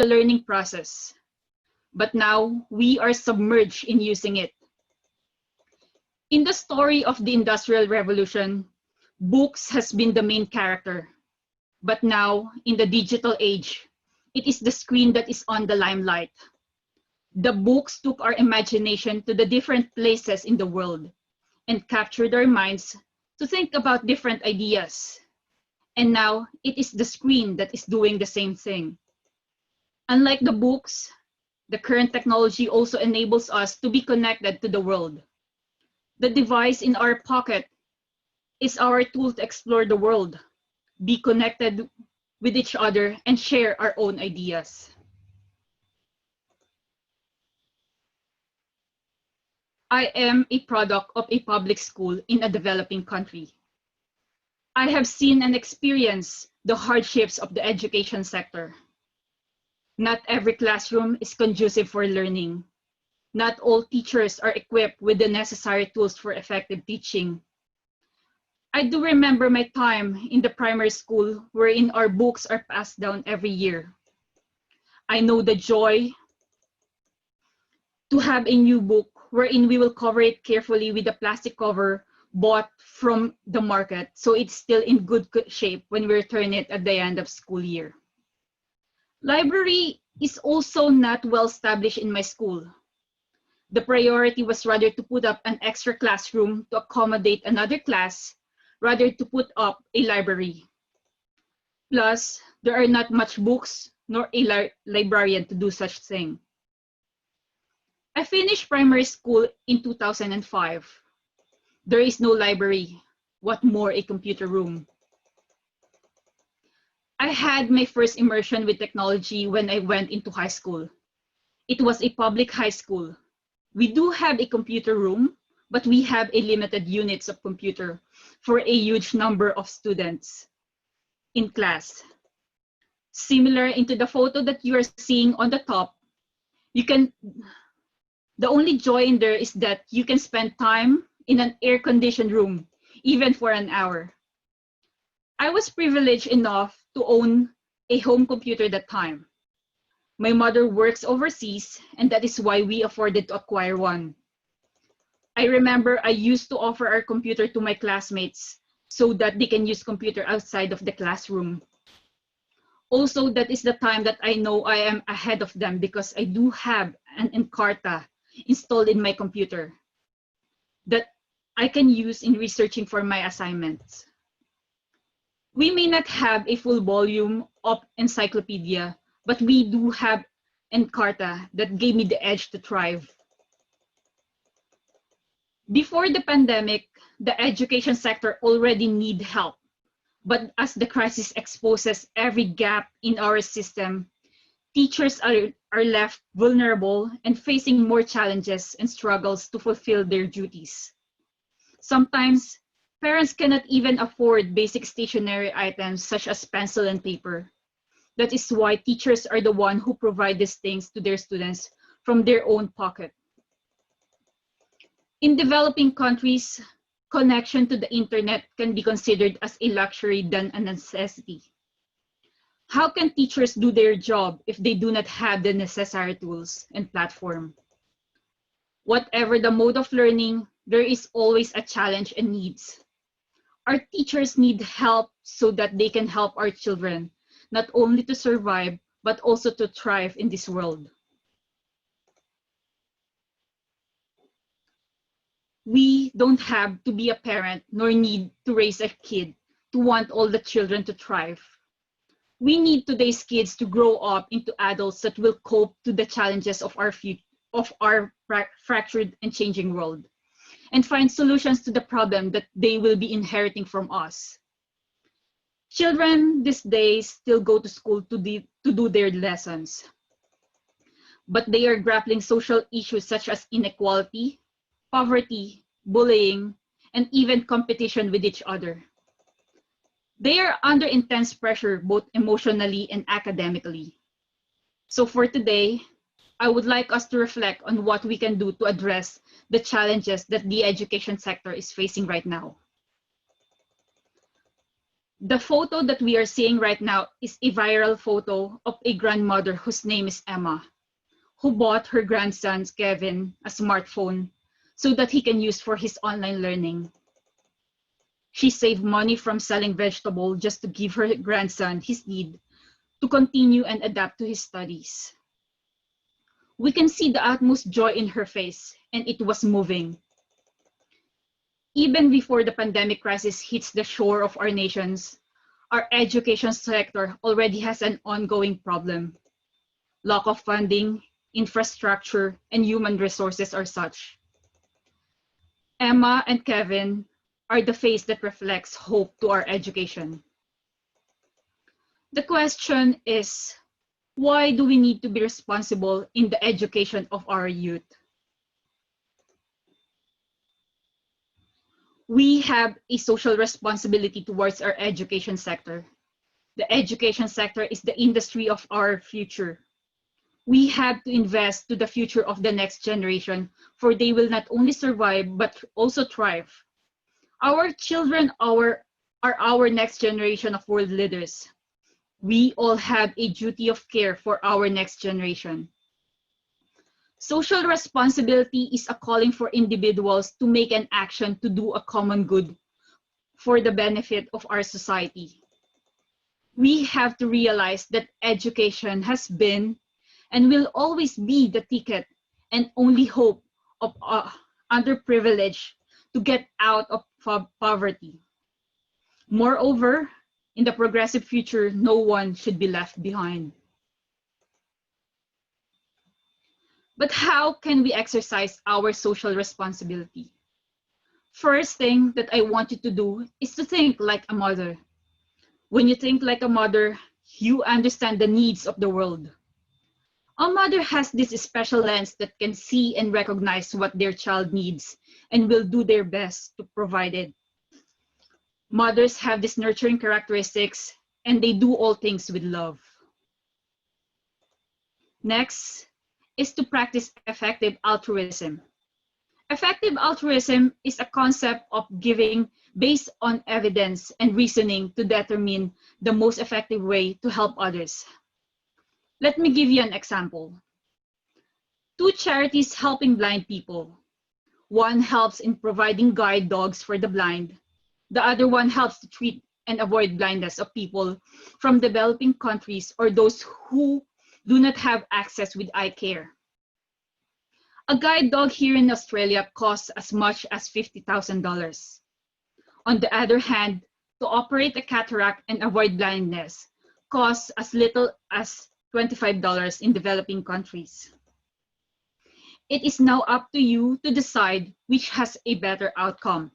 the learning process, but now we are submerged in using it. In the story of the Industrial Revolution, books has been the main character, but now in the digital age, it is the screen that is on the limelight. The books took our imagination to the different places in the world and captured our minds to think about different ideas. And now it is the screen that is doing the same thing. Unlike the books, the current technology also enables us to be connected to the world. The device in our pocket is our tool to explore the world, be connected with each other, and share our own ideas. I am a product of a public school in a developing country. I have seen and experienced the hardships of the education sector. Not every classroom is conducive for learning. Not all teachers are equipped with the necessary tools for effective teaching. I do remember my time in the primary school wherein our books are passed down every year. I know the joy to have a new book wherein we will cover it carefully with a plastic cover bought from the market, so it's still in good shape when we return it at the end of school year. Library is also not well established in my school. The priority was rather to put up an extra classroom to accommodate another class rather to put up a library. Plus, there are not much books nor a librarian to do such thing. I finished primary school in 2005. There is no library, what more a computer room. I had my first immersion with technology when I went into high school. It was a public high school. We do have a computer room, but we have a limited units of computer for a huge number of students in class. Similar into the photo that you are seeing on the top, the only joy in there is that you can spend time in an air-conditioned room, even for an hour. I was privileged enough to own a home computer that time. My mother works overseas, and that is why we afforded to acquire one. I remember I used to offer our computer to my classmates so that they can use computer outside of the classroom. Also, that is the time that I know I am ahead of them because I do have an Encarta installed in my computer that I can use in researching for my assignments. We may not have a full volume of encyclopedia, but we do have Encarta that gave me the edge to thrive. Before the pandemic, the education sector already needed help, but as the crisis exposes every gap in our system, teachers are left vulnerable and facing more challenges and struggles to fulfill their duties. Sometimes, parents cannot even afford basic stationery items such as pencil and paper. That is why teachers are the ones who provide these things to their students from their own pocket. In developing countries, connection to the internet can be considered as a luxury than a necessity. How can teachers do their job if they do not have the necessary tools and platform? Whatever the mode of learning, there is always a challenge and needs. Our teachers need help so that they can help our children, not only to survive, but also to thrive in this world. We don't have to be a parent nor need to raise a kid to want all the children to thrive. We need today's kids to grow up into adults that will cope to the challenges of our fractured and changing world and find solutions to the problem that they will be inheriting from us. Children these days still go to school to do their lessons, but they are grappling social issues such as inequality, poverty, bullying, and even competition with each other. They are under intense pressure both emotionally and academically. So for today, I would like us to reflect on what we can do to address the challenges that the education sector is facing right now. The photo that we are seeing right now is a viral photo of a grandmother whose name is Emma, who bought her grandson, Kevin, a smartphone so that he can use for his online learning. She saved money from selling vegetables just to give her grandson his need to continue and adapt to his studies. We can see the utmost joy in her face, and it was moving. Even before the pandemic crisis hits the shore of our nations, our education sector already has an ongoing problem. Lack of funding, infrastructure, and human resources are such. Emma and Kevin are the face that reflects hope to our education. The question is, why do we need to be responsible in the education of our youth? We have a social responsibility towards our education sector. The education sector is the industry of our future. We have to invest to the future of the next generation, for they will not only survive, but also thrive. Our children are our next generation of world leaders. We all have a duty of care for our next generation. Social responsibility is a calling for individuals to make an action to do a common good for the benefit of our society. We have to realize that education has been and will always be the ticket and only hope of underprivileged to get out of poverty. Moreover, in the progressive future, no one should be left behind. But how can we exercise our social responsibility? First thing that I want you to do is to think like a mother. When you think like a mother, you understand the needs of the world. A mother has this special lens that can see and recognize what their child needs and will do their best to provide it. Mothers have these nurturing characteristics and they do all things with love. Next is to practice effective altruism. Effective altruism is a concept of giving based on evidence and reasoning to determine the most effective way to help others. Let me give you an example. Two charities helping blind people. One helps in providing guide dogs for the blind. The other one helps to treat and avoid blindness of people from developing countries or those who do not have access with eye care. A guide dog here in Australia costs as much as $50,000. On the other hand, to operate a cataract and avoid blindness costs as little as $25 in developing countries. It is now up to you to decide which has a better outcome.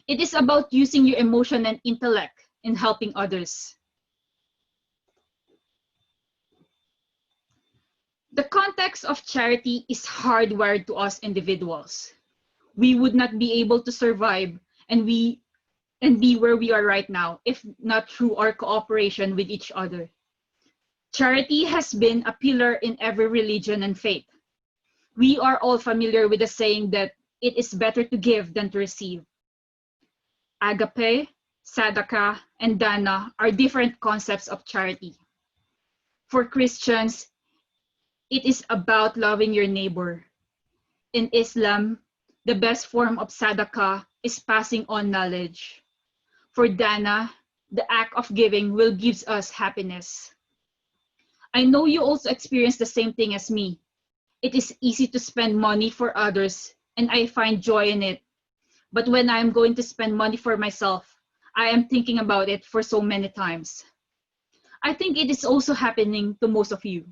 It is about using your emotion and intellect in helping others. The context of charity is hardwired to us individuals. We would not be able to survive and be where we are right now if not through our cooperation with each other. Charity has been a pillar in every religion and faith. We are all familiar with the saying that it is better to give than to receive. Agape, Sadaka, and Dana are different concepts of charity. For Christians, it is about loving your neighbor. In Islam, the best form of Sadaka is passing on knowledge. For Dana, the act of giving will give us happiness. I know you also experience the same thing as me. It is easy to spend money for others, and I find joy in it. But when I am going to spend money for myself, I am thinking about it for so many times. I think it is also happening to most of you.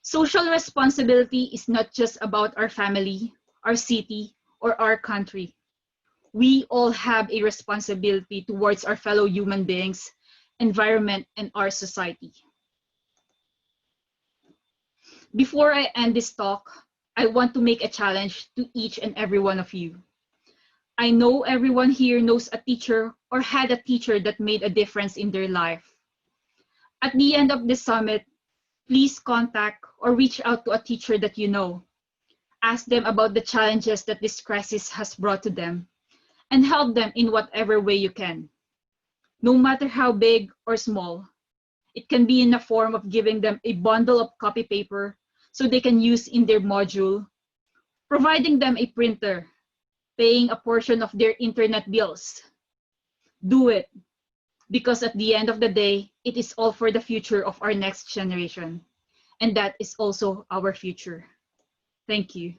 Social responsibility is not just about our family, our city, or our country. We all have a responsibility towards our fellow human beings, environment, and our society. Before I end this talk, I want to make a challenge to each and every one of you. I know everyone here knows a teacher or had a teacher that made a difference in their life. At the end of this summit, please contact or reach out to a teacher that you know. Ask them about the challenges that this crisis has brought to them and help them in whatever way you can. no matter how big or small. It can be in the form of giving them a bundle of copy paper so they can use in their module, providing them a printer, paying a portion of their internet bills. Do it, because at the end of the day, it is all for the future of our next generation. And that is also our future. Thank you.